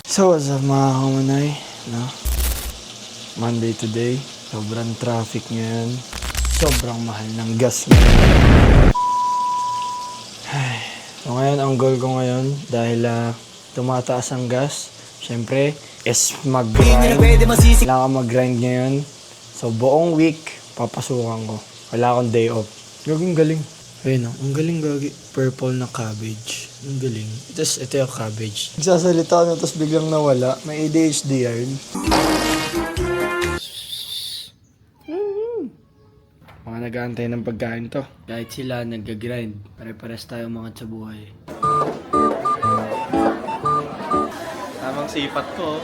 So what's up mga kamanay, no? Monday today, sobrang traffic ngayon. Sobrang mahal ng gas ngayon. So ngayon, ang goal ko ngayon, dahil tumataas ang gas, syempre, is mag-grind. Kailangan mag-grind ngayon. So buong week, papasukan ko. Wala akong day off. Gaging galing. Ayun ang galing gagi. Purple na cabbage. Ang galing. Ito yung cabbage. Nagsasalita na tapos biglang nawala. May ADHD yan. Mga nag-aantay ng pagkain to. Kahit sila nag-grind. Pare-pares tayo mga sa buhay. Tamang sipat ko.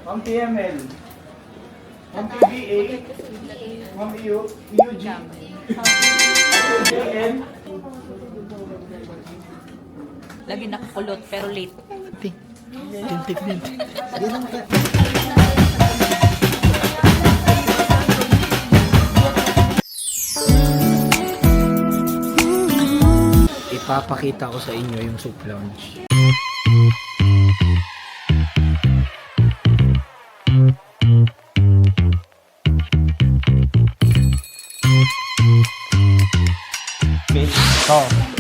1 PML. 1 PBA. 1 EU. EUG. JN. Lagi nakakulot pero late. Tintik. Ipapakita ko sa inyo yung soup lounge.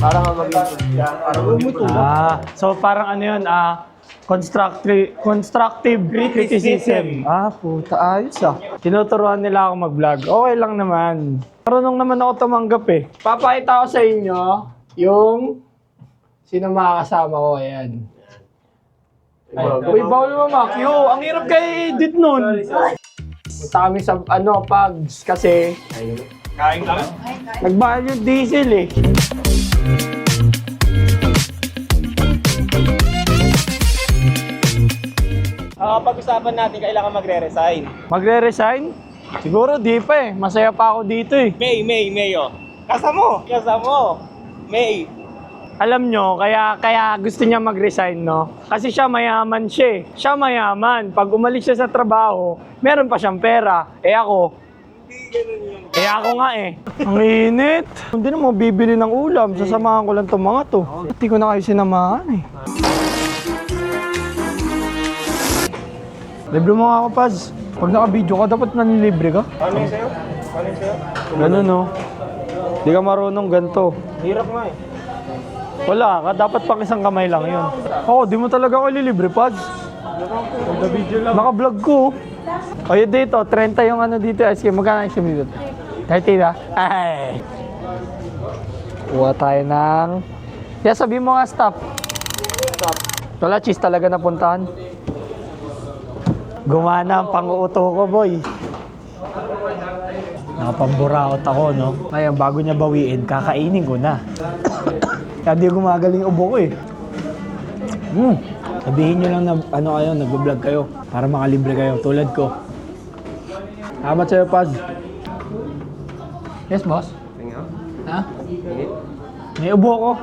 Parang so parang ano yun, constructive criticism. Puta, ayos Tinuturuan nila ako mag-vlog. Okay lang naman. Marunong naman ako tumanggap eh. Papakita ko sa inyo yung sino makakasama ko. Ayan. Uy, bawal mo, Mac. Yo, ang hirap kay edit nun. Punta kami sa Pags kasi kain ka? Nagmahal yung diesel eh. Pag-usapan natin, kailangan magre-resign. Magre-resign? Siguro di pa eh. Masaya pa ako dito eh. May, oh. Kasamo! May. Alam nyo, kaya gusto niya mag-resign, no? Kasi siya mayaman siya eh. Siya mayaman. Pag umalis siya sa trabaho, meron pa siyang pera. Ako nga eh. Ang init. Hindi na mo bibili ng ulam. Sasamahan ko lang itong mga to. Hindi ko na kayo sinamahan eh. Libre mo nga ako, Paz. Pag naka-video ka, dapat nanilibre ka. Ano yung sa'yo? Ganun, no? Di ka marunong ganito. Hirap nga eh. Wala ka, dapat pang isang kamay lang yun. Oo, di mo talaga ako ililibre, Paz. Naka-vlog ko. O yun dito, 30 yung dito, ice cream. Magkano ice cream dito? 30 na? Ay! Kuha tayo ng... Kaya sabihin mo nga, stop. Wala, cheese talaga napuntahan. Gumana ang pang-uuto ko, boy. Nakapamburaot ako, no? Ngayon, bago niya bawiin, kakainin ko na. Kaya di gumagaling ubo ko eh. Sabihin nyo lang na nag-vlog kayo para makalibre kayo, tulad ko. Salamat sa'yo, Paz. Yes, boss? Ha? May ubo ko.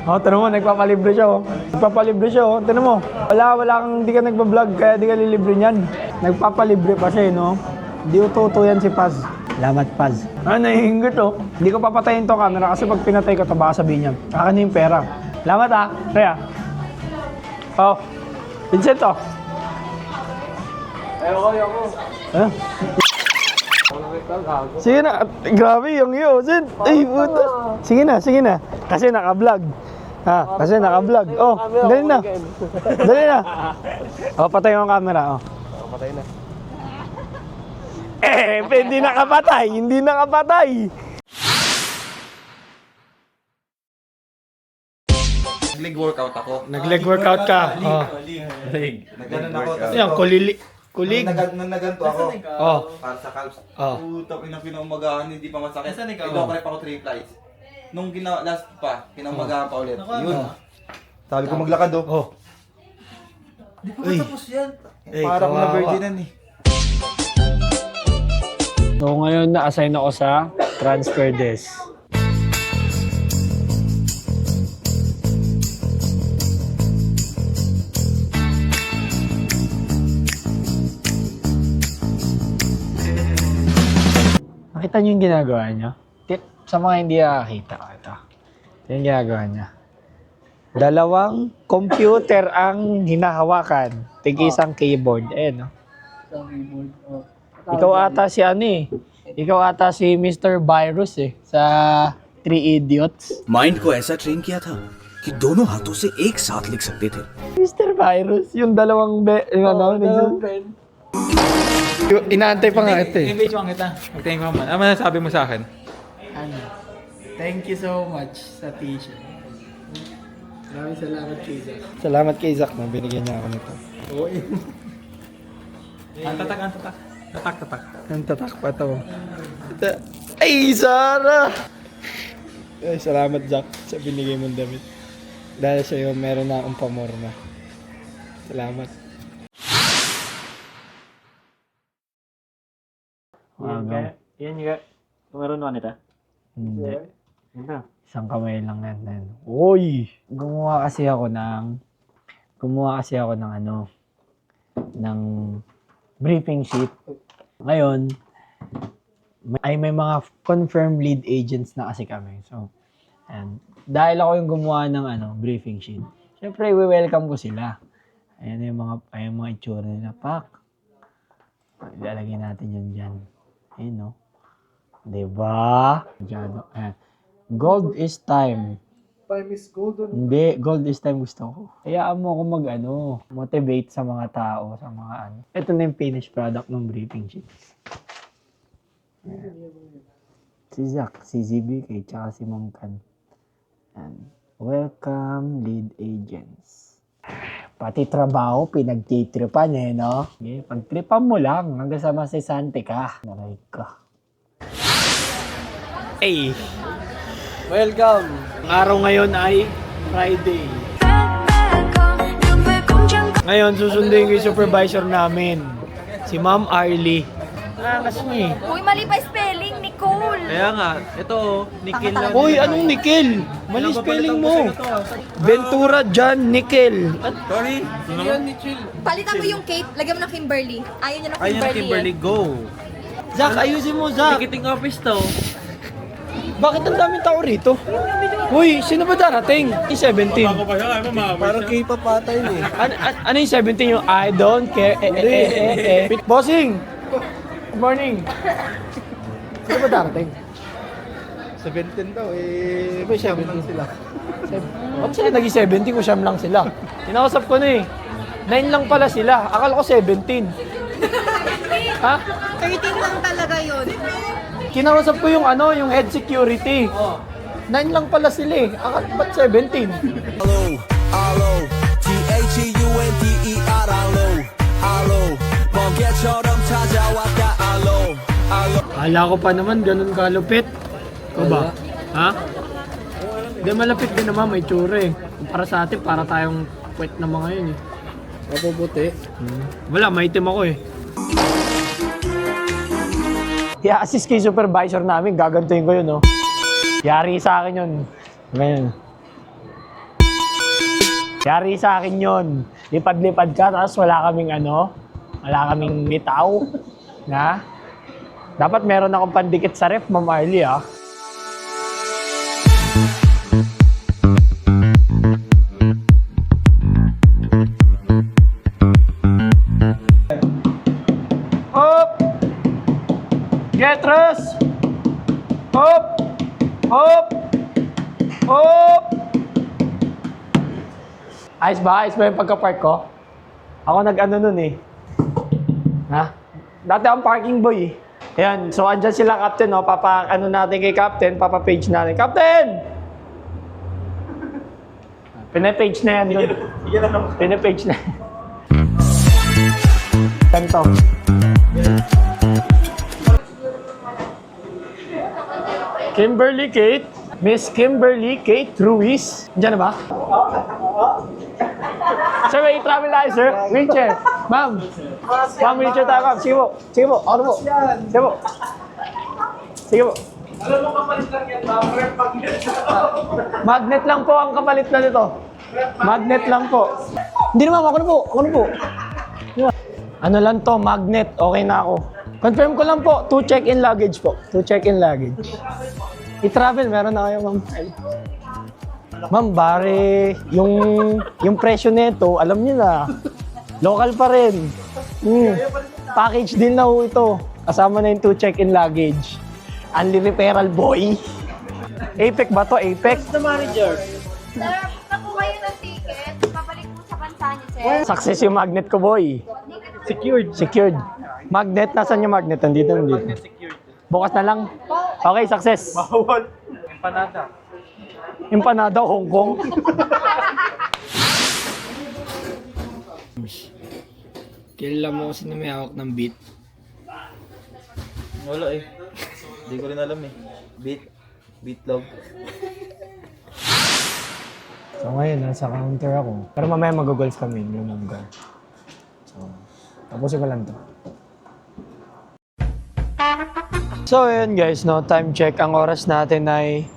Tinan mo, nagpapalibre siya, Nagpapalibre siya, Tinan mo, hindi ka nagpa-vlog, kaya di ka lilibre niyan. Nagpapalibre pa siya, no? Di ututo yan si Paz. Salamat, Paz. Nahihinggit, Hindi ko papatayin to camera kasi pag pinatay ko, baka sabihin niya, akin na yung pera. Salamat, Rhea. Vincent, Ayoko. Sige na, grabe yung iyo, Vincent. Ay, puta. Sige na. Kasi naka-vlog. Kasi naka-vlog. Dali na. Patay mo ang camera, Patay na. Hindi nakapatay. Nag-leg workout ako. Nag-leg workout ka. Leg. Nagganon ako. Yan, kulig. Nung naganto ako. Para sa calves. Oh. Puta, pinamagahan, hindi pa masakit. Nag-operate ako 3 flights. Nung last pa, pinamagahan pa ulit. Yun. Sabi ko maglakad Hindi ko matapos yan. Para ko na virginan eh. So ngayon na-assign ako sa transfer desk. Nakita niyo yung ginagawa niyo? Sa mga hindi nakakita, ito yung ginagawa niya. Dalawang computer ang hinahawakan. Tig-isang keyboard. No? Ikaw ata si ano eh. Ikaw ata si Mr. Virus eh. Sa Three Idiots. Mind को ऐसा ट्रेन किया था कि दोनों हाथों से एक साथ लिख सकते थे। Mr. Virus, yung dalawang inaantay pa nga ito eh. Engage mo kita. Magtingin ka man. Ano masasabi mo sa akin? Thank you so much sa t-shirt. Maraming salamat kay Zach. Salamat kay Zach na binigyan niya ako nito. Ang tatak, ang tatak. Tatak, tatak. Ang tatak pa to. Ay, Sarah! Ay, salamat Zach sa binigay mong damit. Dahil sa'yo, meron na akong pamorma. Salamat. Yan nga. Marunong nito? Hindi. Isang kamay lang yan. Uy! Gumawa kasi ako ng ng briefing sheet. Ngayon, may mga confirmed lead agents na kasi kami. So, and dahil ako yung gumawa ng briefing sheet, syempre, welcome ko sila. Ayan yung mga itsura nila. Pak! Ilalagay natin yan dyan. Ayun, no? Diba? Ayan. Gold is time. Time is golden. Hindi, gold is time gusto ko. Hayaan mo ako motivate sa mga tao, sa mga ano. Ito na yung finished product ng briefing sheet. Ayan. Si Zach, si ZBK, tsaka si Ma'am Kan. And welcome lead agents. Pati trabaho, pinagtitripan no? Okay, pagtripan mo lang, hanggang sa masisante ka. Naray ka. Hey! Welcome! Ang araw ngayon ay Friday. Ngayon, susundin ko yung supervisor namin. Si Ma'am Arlie. Nakas niya eh. Uy, mali pa spelling, Nicole. Kaya nga, ito, Nikil lang. Uy, anong Nickel? Mali spelling mo. Ventura John Nickel. Sorry. Palitan mo yung Kate, lagyan mo ng Kimberly. Ayaw niya ng Kimberly. Ayun, Kimberly, go. Zach, ayusin mo, Zach. Ticketing office to. Bakit ang daming tao rito? Uy, sino ba darating? Yung 17. Parang K-pop ata yun eh. Ano yung 17 yung I don't care? Bossing! Good morning. Sino ba darating? 17 daw eh. Ba 17 sila? Ba't sila naging 17 kung siyam lang sila? Kinakausap ko na eh. 9 lang pala sila. Akala ko 17. Ha? 13 lang talaga yun. Kinausap ko yung yung head security. 9 lang pala sila eh. Ba't 17? Alo, THEUNTER alo, 번개처럼 찾아왔다 alo. Kala ko pa naman ganun kalupit. Ikaw ba? Ha? Hindi, malapit din naman, may tsura eh. Para sa atin, para tayong puwet na mga yun eh. Mapuputi. Wala, maitim ako eh. I-assist kay supervisor namin, gagantuin ko yun, no? Yari sa akin yun. Ganyan. Yari sa akin yun. Lipad-lipad ka, tapos wala kaming litaw. Na? Dapat meron akong pandikit sa ref, Ma'am Arlie, ah. Hop! Get rest! Hop! Hop! Hop! Ayos ba? Ayos ba yung pagka-park ko? Ako nag-ano nun eh. Ha? Dati akong parking boy eh. Ayan, so andyan sila captain, no? Papa-ano natin kay captain, papa-page natin. Captain! Pinapage na yan doon. Pinapage na. Ganito. Kimberly Kate. Miss Kimberly Kate Ruiz. Diyan na ba? Sir, may travel tayo, sir. Wheelchair. Ma'am. Ma'am, wheelchair tayo, ma'am. Sige po. Sige po. Ako po. Sige po. Sige po. Alam mo, kapalit lang yan, ma'am. Magnet lang po ang kapalit na nito. Magnet lang po. Hindi na, ma'am. Ako na po. Ako na po. Ano lang to, magnet. Okay na ako. Confirm ko lang po, 2 check-in luggage po. 2 check-in luggage. I-travel, meron na kayo, ma'am. Ma'am, bare, yung presyo nito, alam niyo na. Local pa rin. Package din na ho ito. Kasama na yung 2 check-in luggage. Only referral boy. Apex ba to? Apex? Sir, naku kayo ng ticket. Papalik po sa bansa niyo, sir. Success yung magnet ko, boy. Secured. Magnet, nasan yung magnet? Nandito. Bukas na lang. Okay, success. Bawal. Empanada. Empanada, Hong Kong. Kilala mo kasi na may hawak ng beat. Wala eh. Hindi ko rin alam eh. Beat love. So ngayon, nasa counter ako. Pero mamaya mag-golf kami, yung mga. So, tapusin ko lang to. So yun guys, no, time check. Ang oras natin ay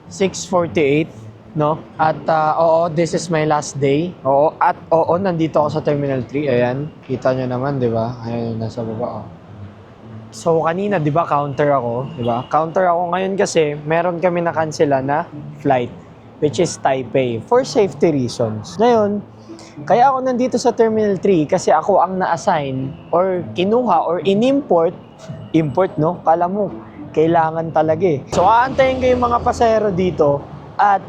6:48, no? At oo, this is my last day. Oo, nandito ako sa Terminal 3. Ayan, kita nyo naman, di ba? Ayan, nasa baba, oh. So kanina, di ba, counter ako, di ba? Counter ako ngayon kasi meron kami na-cancela na flight, which is Taipei, for safety reasons. Ngayon, kaya ako nandito sa Terminal 3 kasi ako ang na-assign or kinuha or import, no? Kala mo, kailangan talaga eh. So, aantayin ko yung mga pasahero dito at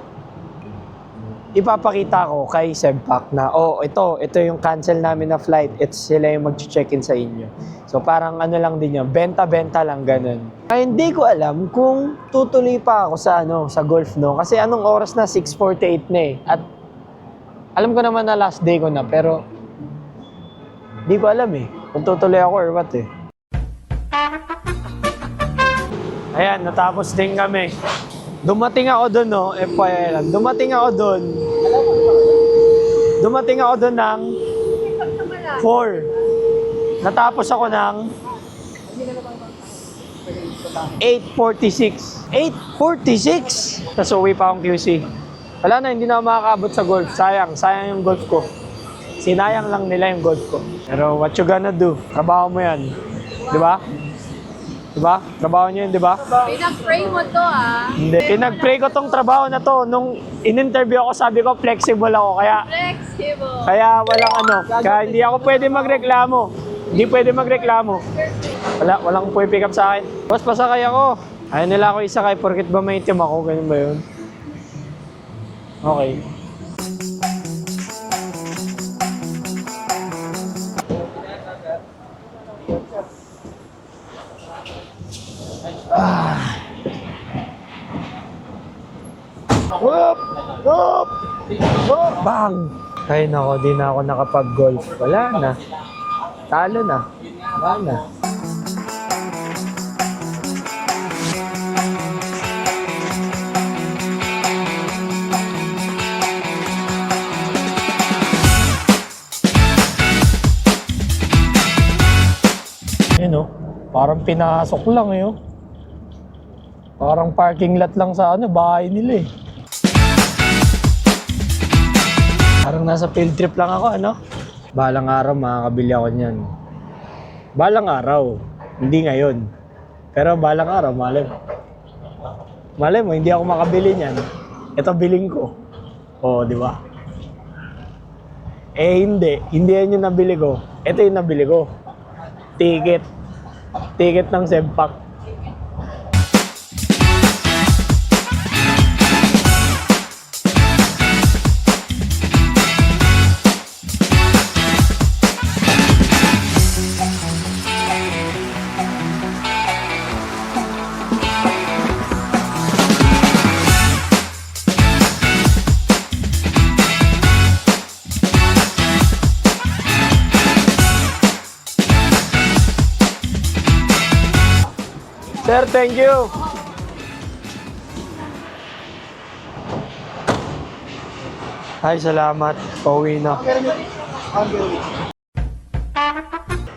ipapakita ko kay Sempak na, ito yung cancel namin na flight. Sila yung mag-check-in sa inyo. So, parang ano lang din yun, benta-benta lang, ganun. Ay, hindi ko alam kung tutuloy pa ako sa golf, no? Kasi anong oras na? 6:48 na eh. At alam ko naman na last day ko na, pero hindi ko alam eh kung tutuloy ako or what eh. Ayan, natapos din kami. Dumating ako doon, no? FYI, dumating ako doon ng 4. Natapos ako ng 8:46. 8:46! Tapos uwi pa akong QC. Wala na, hindi na ako makakaabot sa golf. Sayang yung golf ko. Sinayang lang nila yung golf ko. Pero what you gonna do? Trabaho mo yan. Di ba? Diba? Trabaho nyo yun, di ba? Pinag-pray mo to, ah. Hindi. Pinag-pray ko tong trabaho na to. Nung in-interview ako, sabi ko, flexible ako. Flexible. Kaya walang Kaya hindi ako pwede magreklamo. Hindi pwede magreklamo. Walang pwede pick up sa akin. Boss, pasakay ako. Ayaw nila ako isakay porket ba may itim ako. Ganun ba yun? Okay. Whoop! Whoop! Whoop! Bang! Ay nako, di na ako nakapag-golf. Wala na. Talo na. Wala na. Yun o. Parang pinasok lang eh. Parang parking lot lang sa bahay nila eh. Parang nasa field trip lang ako, Balang araw makakabili ako niyan. Balang araw, hindi ngayon. Pero balang araw, malay mo, hindi ako makabili niyan. Ito biling ko. Oo, di ba? Hindi yan yung nabili ko. Ito yung nabili ko. Ticket ng Sempak. Sir, thank you. Ay, salamat. Pauwi na.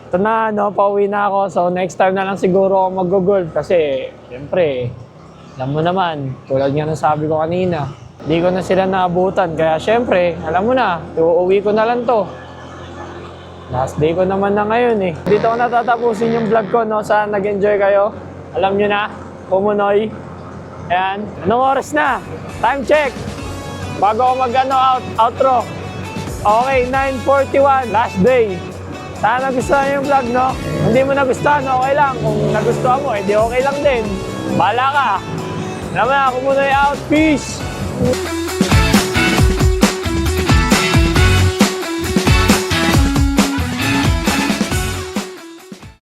Ito na, pauwi na ako. So, next time na lang siguro ako mag-golf. Kasi, siyempre, alam mo naman, tulad nga ng sabi ko kanina, hindi ko na sila naabutan. Kaya, siyempre, alam mo na, uuwi ko na lang to. Last day ko naman na ngayon eh. Dito ko natatapusin yung vlog ko, Sana nag-enjoy kayo. Alam nyo na, Kumunoy. Ayan. Anong oras na? Time check. bago ako outro. Okay, 9:41, last day. Sana nagustuhan niyo yung vlog, no? Kung hindi mo nagustuhan, okay lang. Kung nagustuhan mo, edi okay lang din. Bahala ka. Alam mo na, ako muna yung out. Peace!